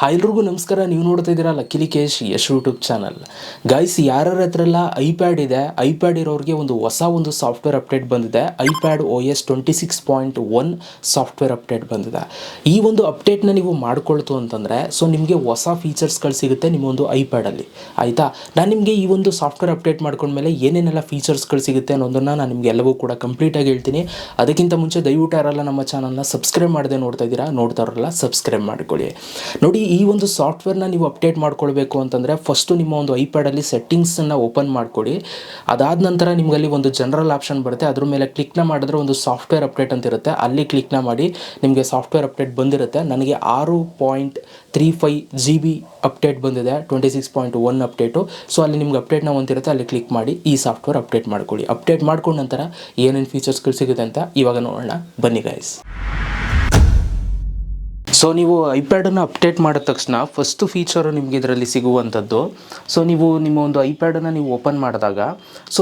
Hi ಎಲ್ರಿಗೂ ನಮಸ್ಕಾರ. ನೀವು ನೋಡ್ತಾ ಇದ್ದೀರಾ ಲಕ್ಕಿಲಿ ಕೇಶ್ ಯಶ್ ಯೂಟ್ಯೂಬ್ ಚಾನಲ್. ಗೈಸ್, ಯಾರ ಹತ್ರ ಎಲ್ಲ ಐಪ್ಯಾಡ್ ಇದೆ, ಐಪ್ಯಾಡ್ ಇರೋರಿಗೆ ಒಂದು ಸಾಫ್ಟ್ವೇರ್ ಅಪ್ಡೇಟ್ ಬಂದಿದೆ. ಐಪ್ಯಾಡ್ OS 26.1 ಸಾಫ್ಟ್ವೇರ್ ಅಪ್ಡೇಟ್ ಬಂದಿದೆ. ಈ ಒಂದು ಅಪ್ಡೇಟ್ನ ನೀವು ಮಾಡ್ಕೊಳ್ತು ಅಂತಂದರೆ ನಿಮಗೆ ಹೊಸ ಫೀಚರ್ಸ್ಗಳು ಸಿಗುತ್ತೆ ನಿಮ್ಮ ಒಂದು ಐಪ್ಯಾಡಲ್ಲಿ. ಆಯಿತಾ, ನಾನು ನಿಮಗೆ ಈ ಒಂದು ಸಾಫ್ಟ್ವೇರ್ ಅಪ್ಡೇಟ್ ಮಾಡ್ಕೊಂಡ್ಮೇಲೆ ಏನೇನೆಲ್ಲ ಫೀಚರ್ಸ್ಗಳು ಸಿಗುತ್ತೆ ಅನ್ನೋದನ್ನು ನಾನು ನಿಮಗೆ ಎಲ್ಲವೂ ಕೂಡ ಕಂಪ್ಲೀಟಾಗಿ ಹೇಳ್ತೀನಿ. ಅದಕ್ಕಿಂತ ಮುಂಚೆ ದಯವಿಟ್ಟು ಯಾರೆಲ್ಲ ನಮ್ಮ ಚಾನಲ್ನ ಸಬ್ಸ್ಕ್ರೈಬ್ ಮಾಡದೆ ನೋಡ್ತಾ ಇದ್ದೀರಾ, ನೋಡ್ತಾರಲ್ಲ ಸಬ್ಸ್ಕ್ರೈಬ್ ಮಾಡ್ಕೊಳ್ಳಿ. ನೋಡಿ, ಈ ಒಂದು ಸಾಫ್ಟ್ವೇರ್ನ ನೀವು ಅಪ್ಡೇಟ್ ಮಾಡ್ಕೊಳ್ಬೇಕು ಅಂತಂದರೆ ಫಸ್ಟು ನಿಮ್ಮ ಒಂದು ಐಪ್ಯಾಡಲ್ಲಿ ಸೆಟ್ಟಿಂಗ್ಸನ್ನು ಓಪನ್ ಮಾಡಿಕೊಡಿ. ಅದಾದ ನಂತರ ನಿಮಗಲ್ಲಿ ಒಂದು ಜನರಲ್ ಆಪ್ಷನ್ ಬರುತ್ತೆ. ಅದ್ರ ಮೇಲೆ ಕ್ಲಿಕ್ನ ಮಾಡಿದ್ರೆ ಒಂದು ಸಾಫ್ಟ್ವೇರ್ ಅಪ್ಡೇಟ್ ಅಂತ ಇರುತ್ತೆ, ಅಲ್ಲಿ ಕ್ಲಿಕ್ನ ಮಾಡಿ ನಿಮಗೆ ಸಾಫ್ಟ್ವೇರ್ ಅಪ್ಡೇಟ್ ಬಂದಿರುತ್ತೆ. ನನಗೆ 6.35 GB ಅಪ್ಡೇಟ್ ಬಂದಿದೆ, 26.1 ಅಪ್ಡೇಟು. ಸೊ ಅಲ್ಲಿ ನಿಮ್ಗೆ ಅಪ್ಡೇಟ್ನ ಒಂದಿರುತ್ತೆ, ಅಲ್ಲಿ ಕ್ಲಿಕ್ ಮಾಡಿ ಈ ಸಾಫ್ಟ್ವೇರ್ ಅಪ್ಡೇಟ್ ಮಾಡ್ಕೊಳ್ಳಿ. ಅಪ್ಡೇಟ್ ಮಾಡ್ಕೊಂಡ ನಂತರ ಏನೇನು ಫೀಚರ್ಸ್ಗಳು ಸಿಗುತ್ತೆ ಅಂತ ಇವಾಗ ನೋಡೋಣ, ಬನ್ನಿ ಗೈಸ್. ಸೊ ನೀವು ಐಪ್ಯಾಡನ್ನು ಅಪ್ಡೇಟ್ ಮಾಡಿದ ತಕ್ಷಣ ಫಸ್ಟು ಫೀಚರು ನಿಮಗೆ ಇದರಲ್ಲಿ ಸಿಗುವಂಥದ್ದು. ಸೊ ನೀವು ನಿಮ್ಮ ಒಂದು ಐಪ್ಯಾಡನ್ನು ನೀವು ಓಪನ್ ಮಾಡಿದಾಗ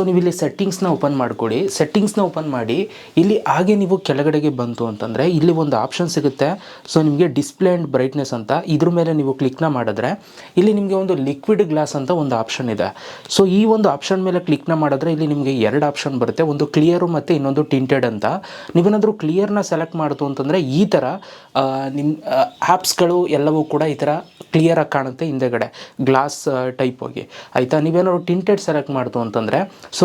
ನೀವು ಇಲ್ಲಿ ಸೆಟ್ಟಿಂಗ್ಸ್ನ ಓಪನ್ ಮಾಡ್ಕೊಳ್ಳಿ. ಸೆಟ್ಟಿಂಗ್ಸ್ನ ಓಪನ್ ಮಾಡಿ ಇಲ್ಲಿ ಹಾಗೆ ನೀವು ಕೆಳಗಡೆಗೆ ಬಂತು ಅಂತಂದರೆ ಇಲ್ಲಿ ಒಂದು ಆಪ್ಷನ್ ಸಿಗುತ್ತೆ. ಸೊ ನಿಮಗೆ ಡಿಸ್ಪ್ಲೇ ಆ್ಯಂಡ್ ಬ್ರೈಟ್ನೆಸ್ ಅಂತ, ಇದ್ರ ಮೇಲೆ ನೀವು ಕ್ಲಿಕ್ನ ಮಾಡಿದ್ರೆ ಇಲ್ಲಿ ನಿಮಗೆ ಒಂದು ಲಿಕ್ವಿಡ್ ಗ್ಲಾಸ್ ಅಂತ ಒಂದು ಆಪ್ಷನ್ ಇದೆ. ಸೊ ಈ ಒಂದು ಆಪ್ಷನ್ ಮೇಲೆ ಕ್ಲಿಕ್ನ ಮಾಡಿದ್ರೆ ಇಲ್ಲಿ ನಿಮಗೆ ಎರಡು ಆಪ್ಷನ್ ಬರುತ್ತೆ, ಒಂದು ಕ್ಲಿಯರು ಮತ್ತು ಇನ್ನೊಂದು ಟಿಂಟೆಡ್ ಅಂತ. ನೀವೇನಾದರೂ ಕ್ಲಿಯರ್ನ ಸೆಲೆಕ್ಟ್ ಮಾಡ್ತು ಅಂತಂದರೆ ಈ ಥರ ನಿಮ್ಮ ಆ್ಯಪ್ಸ್ಗಳು ಎಲ್ಲವೂ ಕೂಡ ಈ ಥರ ಕ್ಲಿಯರಾಗಿ ಕಾಣುತ್ತೆ ಹಿಂದೆಗಡೆ ಗ್ಲಾಸ್ ಟೈಪ್ ಹೋಗಿ. ಆಯಿತಾ, ನೀವೇನಾದ್ರು ಟಿಂಟೆಡ್ ಸೆಲೆಕ್ಟ್ ಮಾಡ್ತು ಅಂತಂದರೆ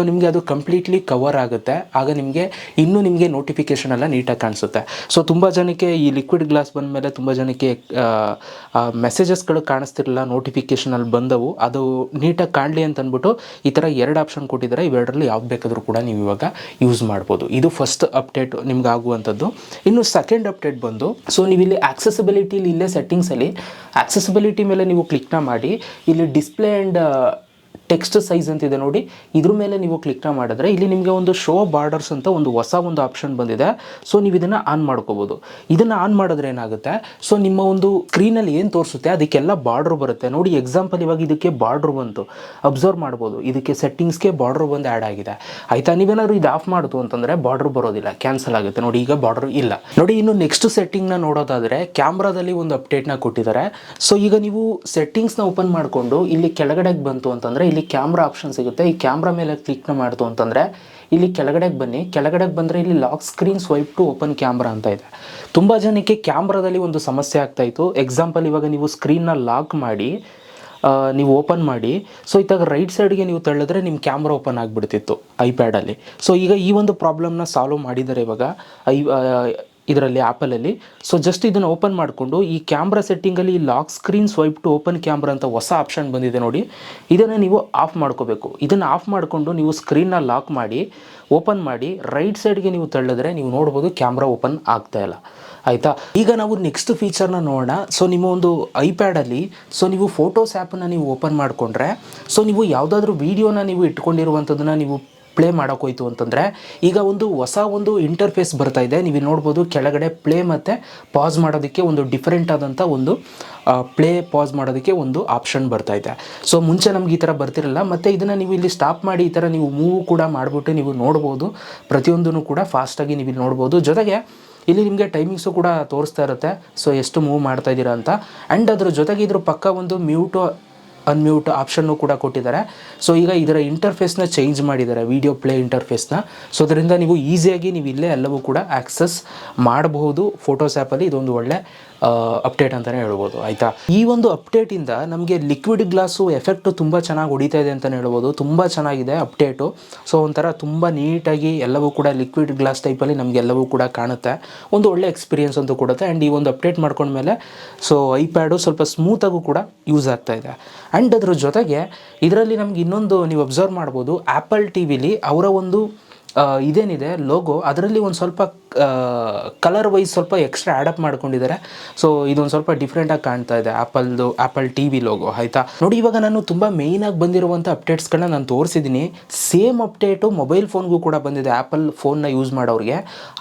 ನಿಮಗೆ ಅದು ಕಂಪ್ಲೀಟ್ಲಿ ಕವರ್ ಆಗುತ್ತೆ. ಆಗ ನಿಮಗೆ ನೋಟಿಫಿಕೇಷನ್ ಎಲ್ಲ ನೀಟಾಗಿ ಕಾಣಿಸುತ್ತೆ. ಸೊ ತುಂಬ ಜನಕ್ಕೆ ಈ ಲಿಕ್ವಿಡ್ ಗ್ಲಾಸ್ ಬಂದ ಮೇಲೆ ತುಂಬ ಜನಕ್ಕೆ ಮೆಸೇಜಸ್ಗಳು ಕಾಣಿಸ್ತಿರಲಿಲ್ಲ, ನೋಟಿಫಿಕೇಷನಲ್ಲಿ ಬಂದವು, ಅದು ನೀಟಾಗಿ ಕಾಣಲಿ ಅಂತ ಅಂದ್ಬಿಟ್ಟು ಈ ಥರ ಎರಡು ಆಪ್ಷನ್ ಕೊಟ್ಟಿದ್ದಾರೆ. ಇವೆರಡರಲ್ಲಿ ಯಾವ್ದು ಬೇಕಾದರೂ ಕೂಡ ನೀವು ಇವಾಗ ಯೂಸ್ ಮಾಡ್ಬೋದು. ಇದು ಫಸ್ಟ್ ಅಪ್ಡೇಟ್ ನಿಮ್ಗೆ ಆಗುವಂಥದ್ದು. ಇನ್ನು ಸೆಕೆಂಡ್ ಅಪ್ಡೇಟ್ ಬಂದು ನೀವಿಲ್ಲಿ ಆಕ್ಸೆಸಿಬಿಲಿಟಿಲಿ ಇಲ್ಲೇ ಸೆಟ್ಟಿಂಗ್ಸಲ್ಲಿ ಆಕ್ಸೆಸಿಬಿಲಿಟಿ ಮೇಲೆ ನೀವು ಕ್ಲಿಕ್ನ ಮಾಡಿ ಇಲ್ಲಿ ಡಿಸ್ಪ್ಲೇ ಆ್ಯಂಡ್ ಟೆಕ್ಸ್ಟ್ ಸೈಜ್ ಅಂತಿದೆ ನೋಡಿ, ಇದ್ರ ಮೇಲೆ ನೀವು ಕ್ಲಿಕ್ನ ಮಾಡಿದ್ರೆ ಇಲ್ಲಿ ನಿಮಗೆ ಒಂದು ಶೋ ಬಾರ್ಡರ್ಸ್ ಅಂತ ಒಂದು ಆಪ್ಷನ್ ಬಂದಿದೆ. ಸೊ ನೀವು ಇದನ್ನು ಆನ್ ಮಾಡ್ಕೋಬೋದು. ಇದನ್ನು ಆನ್ ಮಾಡಿದ್ರೆ ಏನಾಗುತ್ತೆ, ನಿಮ್ಮ ಒಂದು ಸ್ಕ್ರೀನಲ್ಲಿ ಏನು ತೋರಿಸುತ್ತೆ ಅದಕ್ಕೆಲ್ಲ ಬಾರ್ಡ್ರ್ ಬರುತ್ತೆ ನೋಡಿ. ಎಕ್ಸಾಂಪಲ್ ಇವಾಗ ಇದಕ್ಕೆ ಬಾರ್ಡ್ರ್ ಬಂತು, ಅಬ್ಸರ್ವ್ ಮಾಡ್ಬೋದು, ಇದಕ್ಕೆ ಸೆಟ್ಟಿಂಗ್ಸ್ಗೆ ಬಾರ್ಡ್ರ್ ಬಂದು ಆ್ಯಡ್ ಆಗಿದೆ. ಆಯಿತಾ, ನೀವೇನಾದ್ರು ಇದು ಆಫ್ ಮಾಡ್ತು ಅಂತಂದರೆ ಬಾರ್ಡ್ರ್ ಬರೋದಿಲ್ಲ, ಕ್ಯಾನ್ಸಲ್ ಆಗುತ್ತೆ ನೋಡಿ. ಈಗ ಬಾರ್ಡ್ರ್ ಇಲ್ಲ ನೋಡಿ. ಇನ್ನು ನೆಕ್ಸ್ಟ್ ಸೆಟ್ಟಿಂಗ್ನ ನೋಡೋದಾದರೆ ಕ್ಯಾಮ್ರಾದಲ್ಲಿ ಒಂದು ಅಪ್ಡೇಟ್ನ ಕೊಟ್ಟಿದ್ದಾರೆ. ಸೊ ಈಗ ನೀವು ಸೆಟ್ಟಿಂಗ್ಸ್ನ ಓಪನ್ ಮಾಡಿಕೊಂಡು ಇಲ್ಲಿ ಕೆಳಗಡೆಗೆ ಬಂತು ಅಂತಂದರೆ ಇಲ್ಲಿ ಕ್ಯಾಮ್ರಾ ಆಪ್ಷನ್ ಸಿಗುತ್ತೆ. ಈ ಕ್ಯಾಮ್ರಾ ಮೇಲೆ ಕ್ಲಿಕ್ನ ಮಾಡ್ತು ಅಂತಂದರೆ ಇಲ್ಲಿ ಕೆಳಗಡೆಗೆ ಬನ್ನಿ. ಕೆಳಗಡೆಗೆ ಬಂದರೆ ಇಲ್ಲಿ lock screen swipe to open camera ಅಂತ ಇದೆ. ತುಂಬ ಜನಕ್ಕೆ ಕ್ಯಾಮ್ರಾದಲ್ಲಿ ಒಂದು ಸಮಸ್ಯೆ ಆಗ್ತಾಯಿತ್ತು. ಎಕ್ಸಾಂಪಲ್ ಇವಾಗ ನೀವು ಸ್ಕ್ರೀನ್ನ ಲಾಕ್ ಮಾಡಿ ನೀವು ಓಪನ್ ಮಾಡಿ ಇತ್ತಾಗ ರೈಟ್ ಸೈಡ್ಗೆ ನೀವು ತಳ್ಳಿದ್ರೆ ನಿಮ್ಮ ಕ್ಯಾಮ್ರಾ ಓಪನ್ ಆಗಿಬಿಡ್ತಿತ್ತು ಐಪ್ಯಾಡಲ್ಲಿ. ಸೊ ಈಗ ಈ ಒಂದು ಪ್ರಾಬ್ಲಮ್ನ ಸಾಲ್ವ್ ಮಾಡಿದ್ದಾರೆ ಇವಾಗ ಇದರಲ್ಲಿ ಆ್ಯಪಲಲ್ಲಿ. ಜಸ್ಟ್ ಇದನ್ನು ಓಪನ್ ಮಾಡಿಕೊಂಡು ಈ ಕ್ಯಾಮ್ರಾ ಸೆಟ್ಟಿಂಗಲ್ಲಿ lock screen swipe to open camera ಅಂತ ಹೊಸ ಆಪ್ಷನ್ ಬಂದಿದೆ ನೋಡಿ, ಇದನ್ನು ನೀವು ಆಫ್ ಮಾಡ್ಕೋಬೇಕು. ಇದನ್ನು ಆಫ್ ಮಾಡಿಕೊಂಡು ನೀವು ಸ್ಕ್ರೀನ್ನ ಲಾಕ್ ಮಾಡಿ ಓಪನ್ ಮಾಡಿ ರೈಟ್ ಸೈಡ್ಗೆ ನೀವು ತಳ್ಳಿದ್ರೆ ನೀವು ನೋಡ್ಬೋದು ಕ್ಯಾಮ್ರಾ ಓಪನ್ ಆಗ್ತಾಯಿಲ್ಲ. ಆಯಿತಾ, ಈಗ ನಾವು ನೆಕ್ಸ್ಟ್ ಫೀಚರ್ನ ನೋಡೋಣ. ನಿಮ್ಮ ಒಂದು ಐಪ್ಯಾಡಲ್ಲಿ ನೀವು ಫೋಟೋಸ್ ಆ್ಯಪನ್ನು ನೀವು ಓಪನ್ ಮಾಡಿಕೊಂಡ್ರೆ ನೀವು ಯಾವುದಾದ್ರೂ ವೀಡಿಯೋನ ನೀವು ಇಟ್ಕೊಂಡಿರುವಂಥದ್ದನ್ನು ನೀವು ಪ್ಲೇ ಮಾಡೋಕ್ಕೋಯ್ತು ಅಂತಂದರೆ ಈಗ ಹೊಸ ಇಂಟರ್ಫೇಸ್ ಬರ್ತಾ ಇದೆ. ನೀವು ನೋಡ್ಬೋದು ಕೆಳಗಡೆ ಪ್ಲೇ ಮತ್ತು ಪಾಸ್ ಮಾಡೋದಕ್ಕೆ ಒಂದು ಡಿಫ್ರೆಂಟ್ ಆದಂಥ ಪ್ಲೇ ಪಾಸ್ ಮಾಡೋದಕ್ಕೆ ಒಂದು ಆಪ್ಷನ್ ಬರ್ತಾ ಇದೆ. ಮುಂಚೆ ನಮ್ಗೆ ಈ ಥರ ಬರ್ತಿರಲ್ಲ. ಮತ್ತು ಇದನ್ನು ನೀವು ಇಲ್ಲಿ ಸ್ಟಾಪ್ ಮಾಡಿ ಈ ಥರ ನೀವು ಮೂವ್ ಕೂಡ ಮಾಡಿಬಿಟ್ಟು ನೀವು ನೋಡ್ಬೋದು, ಪ್ರತಿಯೊಂದೂ ಕೂಡ ಫಾಸ್ಟಾಗಿ ನೀವು ಇಲ್ಲಿ ನೋಡ್ಬೋದು. ಜೊತೆಗೆ ಇಲ್ಲಿ ನಿಮಗೆ ಟೈಮಿಂಗ್ಸು ಕೂಡ ತೋರಿಸ್ತಾ ಇರುತ್ತೆ, ಎಷ್ಟು ಮೂವ್ ಮಾಡ್ತಾ ಇದ್ದೀರಾ ಅಂತ. ಆ್ಯಂಡ್ ಅದ್ರ ಜೊತೆಗೆ ಇದ್ರ ಪಕ್ಕ ಒಂದು ಮ್ಯೂಟು ಅನ್ಮ್ಯೂಟ್ ಆಪ್ಷನ್ನು ಕೂಡ ಕೊಟ್ಟಿದ್ದಾರೆ. ಈಗ ಇದರ ಇಂಟರ್ಫೇಸ್ನ ಚೇಂಜ್ ಮಾಡಿದ್ದಾರೆ, ವಿಡಿಯೋ ಪ್ಲೇ ಇಂಟರ್ಫೇಸ್ನ. ಅದರಿಂದ ನೀವು ಈಸಿಯಾಗಿ ನೀವು ಇಲ್ಲೇ ಎಲ್ಲವೂ ಕೂಡ ಆಕ್ಸೆಸ್ ಮಾಡಬಹುದು ಫೋಟೋಸ್ ಆ್ಯಪಲ್ಲಿ. ಇದೊಂದು ಒಳ್ಳೆ ಅಪ್ಡೇಟ್ ಅಂತಲೇ ಹೇಳ್ಬೋದು. ಆಯಿತಾ, ಈ ಒಂದು ಅಪ್ಡೇಟಿಂದ ನಮಗೆ ಲಿಕ್ವಿಡ್ ಗ್ಲಾಸು ಎಫೆಕ್ಟು ತುಂಬ ಚೆನ್ನಾಗಿ ಹೊಡಿತಾ ಇದೆ ಅಂತಲೇ ಹೇಳ್ಬೋದು. ತುಂಬ ಚೆನ್ನಾಗಿದೆ ಅಪ್ಡೇಟು. ಒಂಥರ ತುಂಬ ನೀಟಾಗಿ ಎಲ್ಲವೂ ಕೂಡ ಲಿಕ್ವಿಡ್ ಗ್ಲಾಸ್ ಟೈಪಲ್ಲಿ ನಮಗೆಲ್ಲವೂ ಕೂಡ ಕಾಣುತ್ತೆ. ಒಂದು ಒಳ್ಳೆ ಎಕ್ಸ್ಪೀರಿಯನ್ಸ್ ಅಂತೂ ಕೊಡುತ್ತೆ. ಆ್ಯಂಡ್ ಈ ಒಂದು ಅಪ್ಡೇಟ್ ಮಾಡ್ಕೊಂಡ್ಮೇಲೆ ಐಪ್ಯಾಡು ಸ್ವಲ್ಪ ಸ್ಮೂತಾಗೂ ಕೂಡ ಯೂಸ್ ಆಗ್ತಾ ಇದೆ. ಆ್ಯಂಡ್ ಅದ್ರ ಜೊತೆಗೆ ಇದರಲ್ಲಿ ನಮ್ಗೆ ಇನ್ನೊಂದು ನೀವು ಅಬ್ಸರ್ವ್ ಮಾಡ್ಬೋದು, ಆ್ಯಪಲ್ ಟಿ ವಿಲಿ ಅವರ ಒಂದು ಇದೇನಿದೆ ಲೋಗೋ, ಅದರಲ್ಲಿ ಒಂದು ಸ್ವಲ್ಪ ಕಲರ್ ವೈಸ್ ಸ್ವಲ್ಪ ಎಕ್ಸ್ಟ್ರಾ ಆ್ಯಡಪ್ ಮಾಡ್ಕೊಂಡಿದ್ದಾರೆ. ಇದೊಂದು ಸ್ವಲ್ಪ ಡಿಫ್ರೆಂಟಾಗಿ ಕಾಣ್ತಾ ಇದೆ ಆ್ಯಪಲ್ ಟಿ ವಿ ಲೋಗೋ. ಆಯಿತಾ ನೋಡಿ, ಇವಾಗ ನಾನು ತುಂಬ ಮೇಯ್ನಾಗಿ ಬಂದಿರುವಂಥ ಅಪ್ಡೇಟ್ಸ್ಗಳನ್ನ ನಾನು ತೋರಿಸಿದ್ದೀನಿ. ಸೇಮ್ ಅಪ್ಡೇಟು ಮೊಬೈಲ್ ಫೋನ್ಗೂ ಕೂಡ ಬಂದಿದೆ, ಆ್ಯಪಲ್ ಫೋನ್ನ ಯೂಸ್ ಮಾಡೋರಿಗೆ.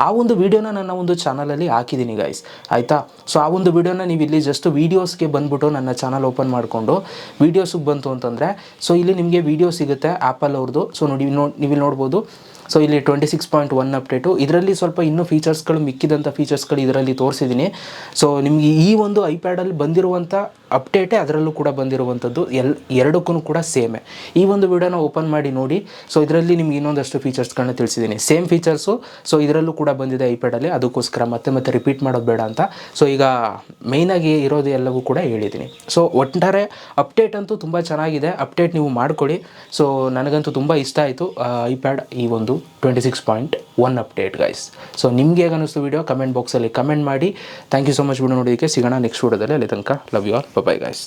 ಆ ಒಂದು ವೀಡಿಯೋನ ನನ್ನ ಒಂದು ಚಾನಲಲ್ಲಿ ಹಾಕಿದ್ದೀನಿ ಗೈಸ್. ಆಯಿತಾ, ಆ ಒಂದು ವೀಡಿಯೋನ ನೀವು ಇಲ್ಲಿ ಜಸ್ಟ್ ವೀಡಿಯೋಸ್ಗೆ ಬಂದುಬಿಟ್ಟು ನನ್ನ ಚಾನಲ್ ಓಪನ್ ಮಾಡಿಕೊಂಡು ವೀಡಿಯೋಸಿಗೆ ಬಂತು ಅಂತಂದರೆ ಇಲ್ಲಿ ನಿಮಗೆ ವೀಡಿಯೋ ಸಿಗುತ್ತೆ ಆ್ಯಪಲ್ ಅವ್ರದ್ದು. ನೀವು ನೋಡ್ಬೋದು. ಇಲ್ಲಿ 26.1 ಅಪ್ಡೇಟು. ಇದರಲ್ಲಿ ಸ್ವಲ್ಪ ಇನ್ನೂ ಫೀಚರ್ಸ್ಗಳು ಮಿಕ್ಕಿದಂಥ ಫೀಚರ್ಸ್ಗಳು ಇದರಲ್ಲಿ ತೋರಿಸಿದ್ದೀನಿ. ನಿಮಗೆ ಈ ಒಂದು ಐಪ್ಯಾಡಲ್ಲಿ ಬಂದಿರುವಂಥ ಅಪ್ಡೇಟೇ ಅದರಲ್ಲೂ ಕೂಡ ಬಂದಿರುವಂಥದ್ದು ಎರಡಕ್ಕೂ ಕೂಡ ಸೇಮೇ. ಈ ಒಂದು ವಿಡಿಯೋನ ಓಪನ್ ಮಾಡಿ ನೋಡಿ. ಸೊ ಇದರಲ್ಲಿ ನಿಮ್ಗೆ ಇನ್ನೊಂದಷ್ಟು ಫೀಚರ್ಸ್ಗಳನ್ನ ತಿಳಿಸಿದ್ದೀನಿ, ಸೇಮ್ ಫೀಚರ್ಸು. ಸೊ ಇದರಲ್ಲೂ ಕೂಡ ಬಂದಿದೆ ಐಪ್ಯಾಡಲ್ಲಿ, ಅದಕ್ಕೋಸ್ಕರ ಮತ್ತೆ ರಿಪೀಟ್ ಮಾಡೋದು ಬೇಡ ಅಂತ. ಸೊ ಈಗ ಮೇಯ್ನಾಗಿ ಇರೋದು ಎಲ್ಲವೂ ಕೂಡ ಹೇಳಿದ್ದೀನಿ. ಸೊ ಒಟ್ಟಾರೆ ಅಪ್ಡೇಟ್ ಅಂತೂ ತುಂಬ ಚೆನ್ನಾಗಿದೆ, ಅಪ್ಡೇಟ್ ನೀವು ಮಾಡ್ಕೊಳ್ಳಿ. ಸೊ ನನಗಂತೂ ತುಂಬ ಇಷ್ಟ ಆಯಿತು ಐಪ್ಯಾಡ್ ಈ ಒಂದು 26.1 ಅಪ್ಡೇಟ್ ಗೈಸ್. ಸೊ ನಿಮ್ಗೆ ಹೇಗೆ ಅನ್ನಿಸ್ತು ವಿಡಿಯೋ ಕಮೆಂಟ್ ಬಾಕ್ಸಲ್ಲಿ ಕಮೆಂಟ್ ಮಾಡಿ. Thank you so much video ನೋಡೋದಕ್ಕೆ. ಸಿಗೋಣ ನೆಕ್ಸ್ಟ್ ವಿಡಿಯೋದಲ್ಲಿ. ಅಲ್ಲಿ ತನಕ love you all, bye guys.